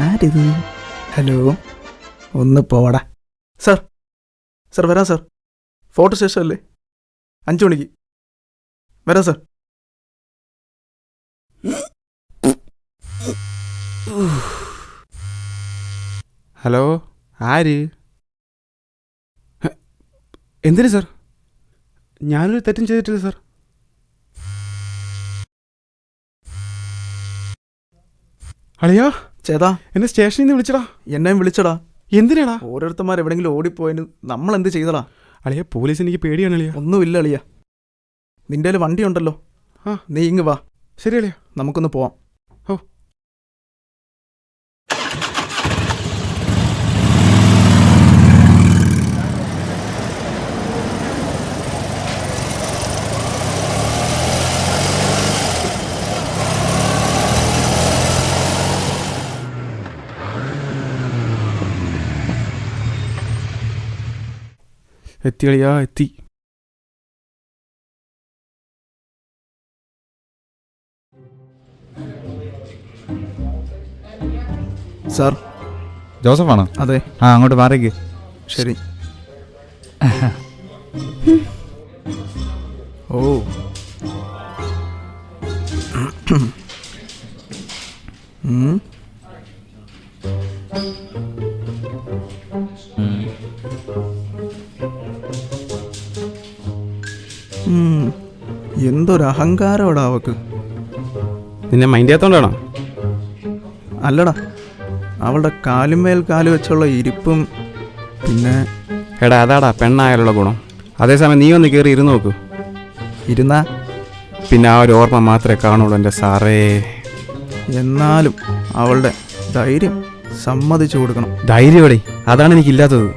ആരിത്? Hello, ഒന്ന് പോടാ. Sir sir വരാം സാർ. ഫോട്ടോ സ്റ്റേഷൻ അല്ലേ? 5 മണിക്ക് വരാം സാർ. ഹലോ, ആര്? എന്തിനു സാർ? ഞാനൊരു തെറ്റും ചെയ്തിട്ടില്ല സാർ. അളിയാ, ചേതാ, എന്നെ സ്റ്റേഷനിൽ നിന്ന് വിളിച്ചടാ. എന്നെയും വിളിച്ചടാ. എന്തിനാടാ? ഓരോരുത്തന്മാർ എവിടെയെങ്കിലും ഓടിപ്പോയതിന് നമ്മൾ എന്ത് ചെയ്തടാ? അളിയ, പോലീസ് എനിക്ക് പേടിയാണ് അളിയ. ഒന്നുമില്ല അളിയ, നിന്റെ കയ്യിൽ വണ്ടി ഉണ്ടല്ലോ. ആ, നീ ഇങ്ങ് വാ. ശരി അളിയ, നമുക്കൊന്ന് പോവാം. ഓ, എത്തി അളിയാ, എത്തി. സാർ. ജോസഫാണോ? അതെ. ആ, അങ്ങോട്ട് മാറിക്ക്. ശരി. ഓ, എന്തൊരു അഹങ്കാരമാടാ അവക്ക്. നിന്നെ മൈൻഡ് ചെയ്യാത്തോണ്ടാണോ? അല്ലടാ, അവളുടെ കാലുമേൽ കാല് വെച്ചുള്ള ഇരിപ്പും പിന്നെ. എടാ, അതാടാ പെണ്ണായാലുള്ള ഗുണം. അതേസമയം നീ ഒന്ന് കയറി ഇരുന്ന് നോക്കൂ. ഇരുന്നാ പിന്നെ ആ ഒരു ഓർമ്മ മാത്രമേ കാണുള്ളൂ എൻ്റെ സാറേ. എന്നാലും അവളുടെ ധൈര്യം സമ്മതിച്ചു കൊടുക്കണം. ധൈര്യവടേ, അതാണ് എനിക്കില്ലാത്തത്.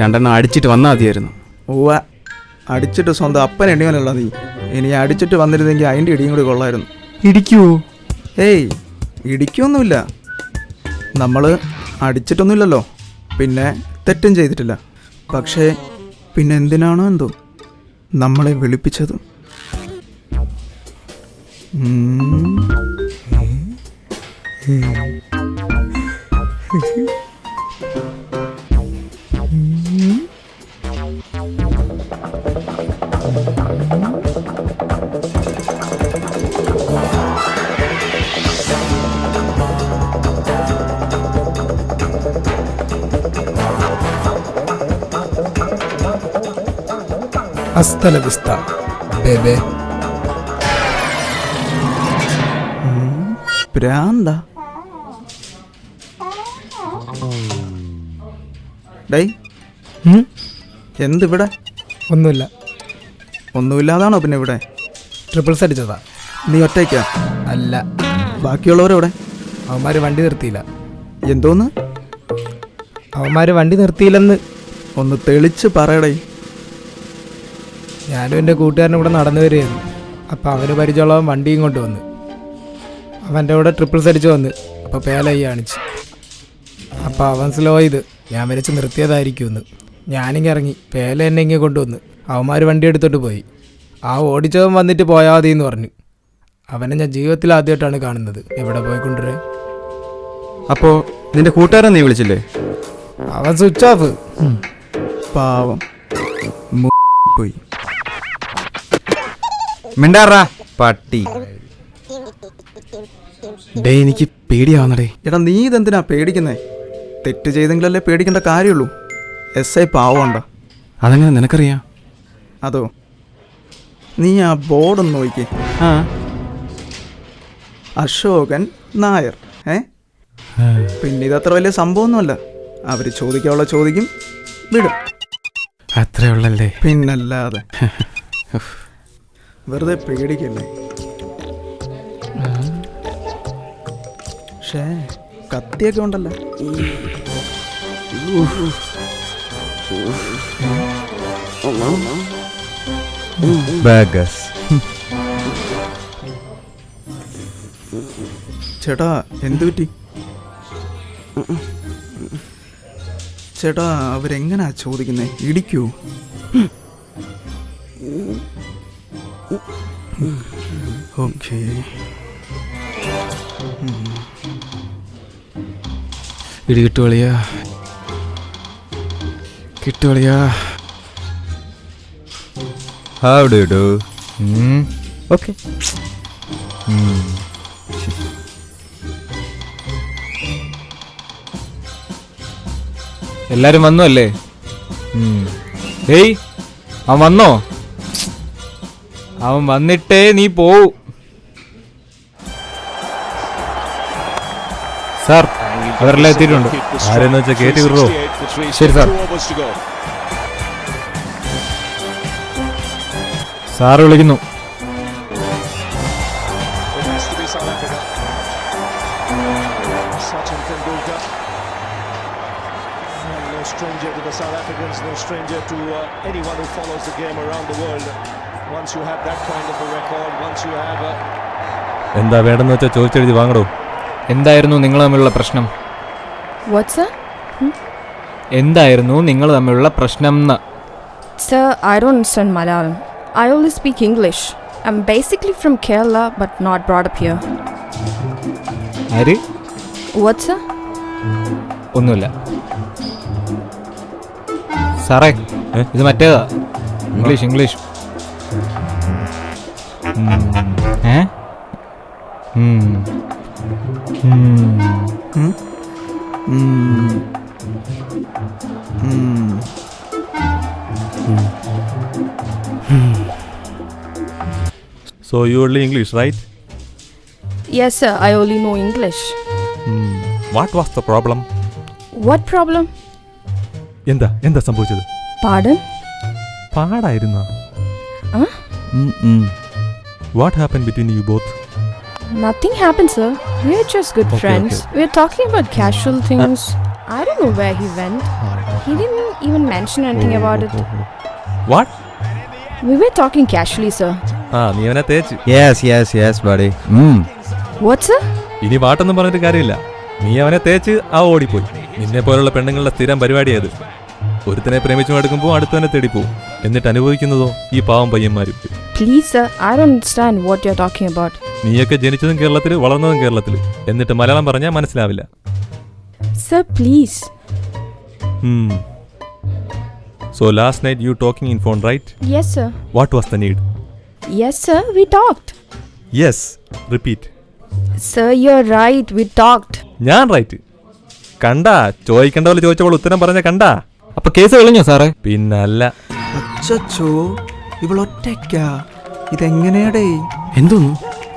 2 അടിച്ചിട്ട് വന്നാൽ മതിയായിരുന്നു. ഓവ, അടിച്ചിട്ട് സ്വന്തം അപ്പൻ എണ്ണിയവനല്ല നീ. ഇനി അടിച്ചിട്ട് വന്നിരുന്നെങ്കിൽ അതിൻ്റെ ഇടിയും കൂടി കൊള്ളായിരുന്നു. ഇടിക്കുവോ? ഏയ്, ഇടിക്കൊന്നുമില്ല. നമ്മൾ അടിച്ചിട്ടൊന്നുമില്ലല്ലോ, പിന്നെ തെറ്റും ചെയ്തിട്ടില്ല. പക്ഷേ പിന്നെ എന്തിനാണോ എന്തോ നമ്മളെ വിളിപ്പിച്ചത്. ഹസ്ത ലാ വിസ്ത ബേബേ. പ്രാന്താ ഡേ? എന്തിവിടെ? ഒന്നുമില്ല. ഒന്നുമില്ലാതാണോ പിന്നെ ഇവിടെ? ട്രിപ്പിൾസ് അടിച്ചതാ. നീ ഒറ്റയ്ക്കാ? അല്ല, ബാക്കിയുള്ളവരെവിടെ? അവന്മാർ വണ്ടി നിർത്തിയില്ല. എന്തോന്ന്? അവന്മാർ വണ്ടി നിർത്തിയില്ലെന്ന്. ഒന്ന് തെളിച്ച് പറയടേ. ഞാനും എൻ്റെ കൂട്ടുകാരനും കൂടെ നടന്നു വരികയായിരുന്നു. അപ്പോൾ അവന് പരിചയമുള്ളവൻ വണ്ടിയും കൊണ്ട് വന്ന് അവൻ്റെ കൂടെ ട്രിപ്പിൾസ് അടിച്ച് വന്ന്. അപ്പോൾ പേലായി കാണിച്ച്. അപ്പോൾ അവൻ സ്ലോ ചെയ്ത് ഞാൻ വരച്ച് നിർത്തിയതായിരിക്കുമെന്ന്. ഞാനിങ്ങനെ ഇറങ്ങി. പേല എന്നെ ഇങ്ങനെ കൊണ്ടുവന്ന് അവന്മാർ വണ്ടി എടുത്തോട്ട് പോയി. ആ ഓടിച്ചവൻ വന്നിട്ട് പോയാൽ മതി എന്ന് പറഞ്ഞു. അവനെ ഞാൻ ജീവിതത്തിൽ ആദ്യമായിട്ടാണ് കാണുന്നത്. എവിടെ പോയിക്കൊണ്ടിരേ? അപ്പോൾ നിന്റെ കൂട്ടുകാരൻ നീ വിളിച്ചില്ലേ? അവൻ സ്വിച്ച് ഓഫ്. പാവം പോയി. മിണ്ടാറാ പട്ടി. ഡേ, എനിക്ക് പേടിയാവുന്നടേ. എടാ, നീ ഇതെന്തിനാ പേടിക്കുന്നേ? തെറ്റ് ചെയ്തെങ്കിലല്ലേ പേടിക്കേണ്ട കാര്യമുള്ളൂ. SI പാവണ്ട. അതെങ്ങനെ നിനക്കറിയാം? അതോ, നീ ആ ബോർഡൊന്ന് നോക്കി. ആ അശോകൻ നായർ. പിന്നെ ഇതത്ര വലിയ സംഭവമൊന്നുമല്ല. അവർ ചോദിക്കാനുള്ള ചോദിക്കും, വിടും. അത്രേ ഉള്ളല്ലേ? പിന്നല്ലാതെ. വെറുതെ പേടിക്കല്ലേ. ഷേ കത്തിയൊക്കെ ഉണ്ടല്ലോ. ബേഗസ്. ചേട്ടാ എന്തു പറ്റി? ചേട്ടാ അവരെങ്ങനാ ചോദിക്കുന്നേ? ഇടിക്കൂ? ഓക്കേ. ഇടി കിട്ടുവളിയാ, കിട്ടുവളിയാ. How do you do? Okay. എല്ലാരും വന്നു അല്ലേ? ഏയ് അവൻ വന്നോ? അവൻ വന്നിട്ടേ നീ പോവൂ. സാർ അവരെല്ലാം എത്തിയിട്ടുണ്ട്. ആരെന്ന് വെച്ചാൽ കേട്ടി വിടോ. ശരി സാർ. സാറ് വിളിക്കുന്നു. No stranger to the South Africans, no stranger to anyone who follows the game around the world. Once you have that kind of a record, once you have a... എന്താ വേണ്ടെന്ന് വെച്ചാൽ ചോദിച്ചെഴുതി വാങ്ങടോ. എന്തായിരുന്നു നിങ്ങൾ തമ്മിലുള്ള പ്രശ്നം? What, sir? എന്തായിരുന്നു നിങ്ങൾ തമ്മിലുള്ള പ്രശ്നം? Sir, I don't understand Malayalam. I only speak English. I'm basically from Kerala, but not brought up here. ആര്? What, sir? ഒന്നുമില്ല സാറേ, ഇത് മറ്റേതാ. English English. So you only English, right? Yes, sir, I only know English. What was the problem? What problem? എന്താ സംഭവിച്ചത്? Pardon? പാടായിരുന്നോ? Huh? What happened between you both? Nothing happened, sir. We're just good friends. We're talking about casual things. I don't know where he went. He didn't even mention anything about it. What? We were talking casually, sir. നീ അവനെ തേച്ച്. Yes, buddy. What, sir? ഇനി പാട്ടൊന്നും പറഞ്ഞിട്ട് കാര്യമില്ല. നീ അവനെ തേച്ച് ഓടിപ്പോയി. നിന്നെ പോലുള്ള പെണ്ണുങ്ങളുടെ സ്ഥിരം പരിപാടിയത്. ഒരുത്തനെ പ്രേമിച്ചു എടുക്കുമ്പോൾ അടുത്തവനെ തേടിപ്പോവും. എന്നിട്ട് അനുഭവിക്കുന്നതോ ഈ പാവം പയ്യന്മാരും. Please, sir, I don't understand what you're talking about. നീയൊക്കെ ജനിച്ചതും കേരളത്തിൽ, വളർന്നതും കേരളത്തിൽ. എന്നിട്ട് മലയാളം പറഞ്ഞാൽ മനസ്സിലാവില്ല. Sir, please. So last night you talking in phone, right? Yes, sir. What was the need? Yes, sir, we talked. Yes. Repeat. Sir, you're right, we talked. ഞാൻ right. കണ്ടാ ചോദിക്കേണ്ട പോലെ ചോദിച്ചപ്പോൾ ഉത്തരം പറഞ്ഞ കണ്ടാ. അപ്പൊ കേസ് കളഞ്ഞോ സാറേ? പിന്നല്ല. അച്ചോ, ഇവളൊറ്റയ്ക്കാ. ഇതെങ്ങനെയാടേ? എന്തോന്നു?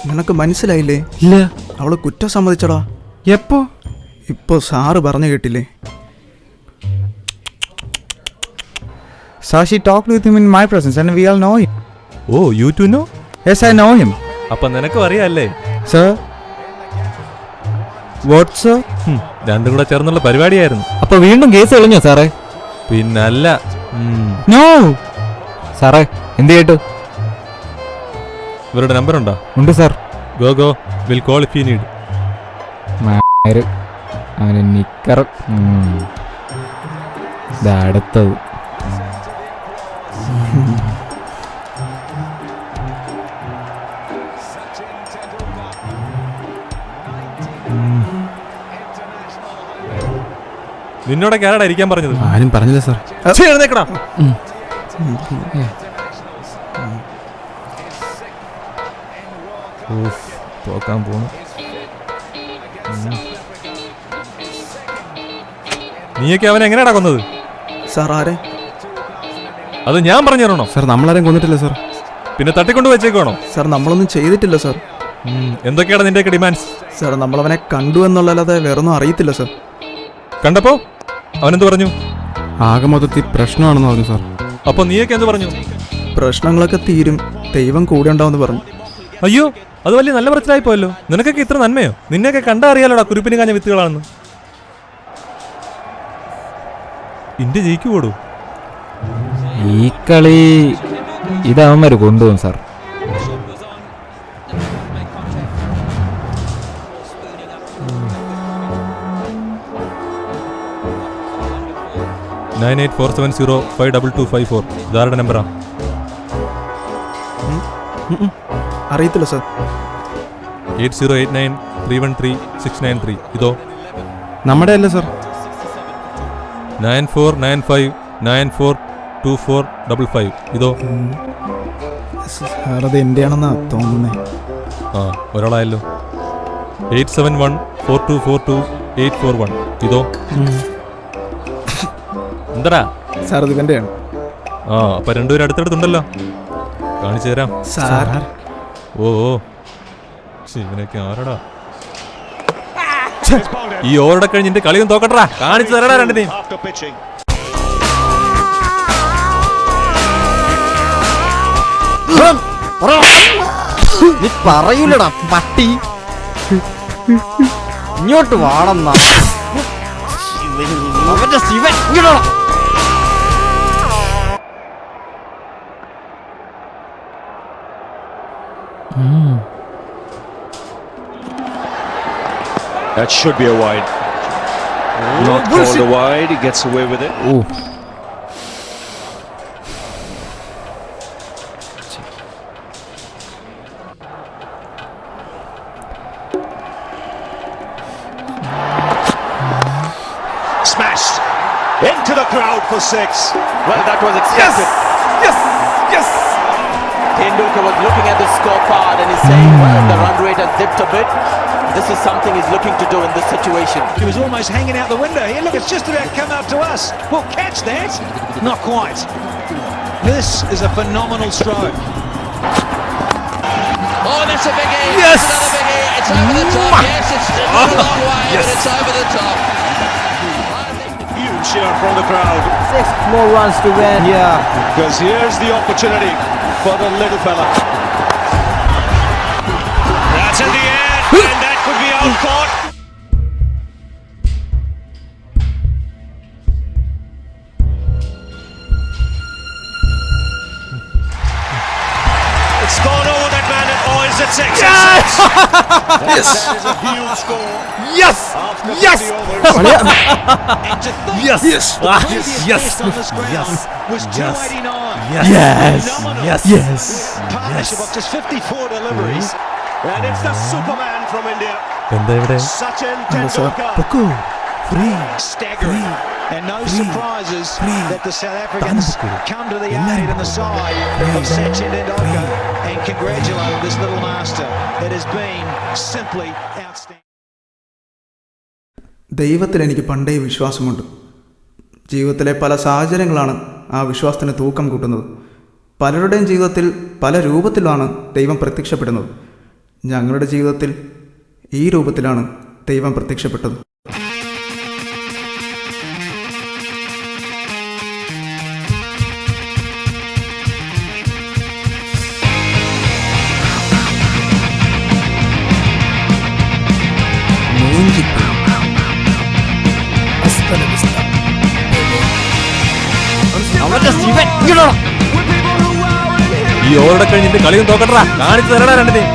നിനക്ക് മനസ്സിലായില്ലേ? ഇല്ല. അവള് കുറ്റം സമ്മതിച്ചടാ. എപ്പോ? ഇപ്പൊ സാറ് പറഞ്ഞു കേട്ടില്ലേ? So she talked with him in my presence and we all know him. Oh, you too know? Yes, I know him. അപ്പൊ നിനക്കും അറിയാല്ലേ? Sir? What, sir? രണ്ടും കൂടെ ചേർന്നുള്ള പരിപാടിയായിരുന്നു. അപ്പൊ വീണ്ടും കേസ് കളഞ്ഞോ സാറേ? പിന്നല്ല. No! സാറേ എന്ത് കേട്ടു? ഇവരുടെ നമ്പർ ഉണ്ടോ? ഉണ്ട് sir. Go will call if you need. അവന് നിക്കർ. അടുത്തത് നിന്നോടൊക്കെ ആരാടാ ഇരിക്കാൻ പറഞ്ഞത്? ആരും പറഞ്ഞില്ല സാർ. എഴുന്നേക്കടാ. തോക്കാൻ പോണു. നീയൊക്കെ അവനെ എങ്ങനെയാടാ കൊന്നത്? സാർ ആരെ? അത് ഞാൻ പറഞ്ഞു തരണോ? സാർ നമ്മളാരും കൊന്നിട്ടില്ല സാർ. പിന്നെ തട്ടിക്കൊണ്ട് വെച്ചേക്കണോ? സാർ നമ്മളൊന്നും ചെയ്തിട്ടില്ല സാർ. എന്തൊക്കെയാണ് നിന്റെയൊക്കെ ഡിമാൻഡ്സ്? സാർ നമ്മളവനെ കണ്ടു എന്നുള്ളല്ലാതെ വേറൊന്നും അറിയത്തില്ല സാർ. കണ്ടപ്പോ അവനെന്ത് പറഞ്ഞു? ആകെ മൊത്തത്തിൽ പ്രശ്നമാണെന്ന് പറഞ്ഞു സാർ. അപ്പൊ നീയൊക്കെ എന്ത് പറഞ്ഞു? പ്രശ്നങ്ങളൊക്കെ തീരും, ദൈവം കൂടെ ഉണ്ടാവുമെന്ന് പറഞ്ഞു. അയ്യോ, അത് വലിയ നല്ല പ്രശ്നമായി പോയല്ലോ. നിനക്കൊക്കെ ഇത്ര നന്മയോ? നിന്നെയൊക്കെ കണ്ടാ അറിയാലോടാ കുരുപ്പിന് കാഞ്ഞ വിത്തുകളാണെന്ന്. ഇന്ത്യ ജയിക്കുവോടൂ? ഈ കളി ഇതവന്മാര് കൊണ്ടുപോകും സാർ. നയൻ 94705225 ഇതാരുടെ നമ്പറാ? അറിയത്തില്ല സാർ. 8089313693 ഇതോ? നമ്മുടെ അല്ല സാർ. 9495942455 ഇതോ? സാർ അത് എൻ്റെ ആണെന്നാ തോന്നുന്നേ. ആ, ഒരാളായല്ലോ. 8714242841 ഇതോ? എന്താടാ? സാർ അത് ഇവൻ്റെയാണ്. ആ, അപ്പൊ രണ്ടുപേരും അടുത്തടുത്തുണ്ടല്ലോ. കാണിച്ചു തരാം സാർ. ഓ, ഇവനൊക്കെ ആരടാ? ഈ ഓവറുടെ കഴിഞ്ഞ് നിന്റെ കളിയും തോക്കട്ടാ. കാണിച്ചു തരടാ രണ്ടിനെയും. After pitching. നീ പറയൂലടാ പട്ടി. ഇങ്ങോട്ട് വാണെന്നാ അവന്റെ ശിവൻ. ഇങ്ങോട്ടാ. That should be a wide. Not called a wide. He gets away with it. Smashed into the crowd for 6. Well, that was expected. Yes! Tendulkar was looking at the scorecard and he's saying, well, the run rate has dipped a bit. This is something he's looking to do in this situation. He was almost hanging out the window here. Look, it's just about come up to us. We'll catch that. Not quite. This is a phenomenal stroke. Oh, that's a big A. Yes! That's another big A. It's over the top. Yes, it's a long way, but it's over the top. Huge cheer from the crowd. 6 more runs to win here. Because here's the opportunity for the little fella. That's in the air, and that could be out caught. It's gone over that man, or is it 6? Yes! That is a huge score. Yes! After Yes! 50 overs. And to think Yes! the previous Yes! best on this ground was 289. Yes! Phenomenal. Yes! Partnership of just 54 deliveries. And it's the Superman from India, എന്താ ഇവിടെ? Sachin അല്ല sir, Tendulkar. പൊക്കോ. Free. Staggering. And no surprises that the South Africans come to the aid and the side of Sachin Tendulkar and congratulate this little master. It has been simply outstanding. ദൈവത്തിൽ എനിക്ക് പണ്ടേ വിശ്വാസമുണ്ട്. ജീവിതത്തിലെ പല സാഹചര്യങ്ങളാണ് ആ വിശ്വാസത്തിന് തൂക്കം കൂട്ടുന്നത്. പലരുടെയും ജീവിതത്തിൽ പല രൂപത്തിലാണ് ദൈവം പ്രത്യക്ഷപ്പെടുന്നത്. ഞങ്ങളുടെ ജീവിതത്തിൽ ഈ രൂപത്തിലാണ് ദൈവം പ്രത്യക്ഷപ്പെട്ടത്. അവന്റെ ശിവൻ. ഇങ്ങോട്ടാ. ഈ ഓവറുടെ കഴിഞ്ഞ് നിന്റെ കളിയും തോക്കട്ടാ. കാണിച്ചു തരടാ രണ്ടിനെയും.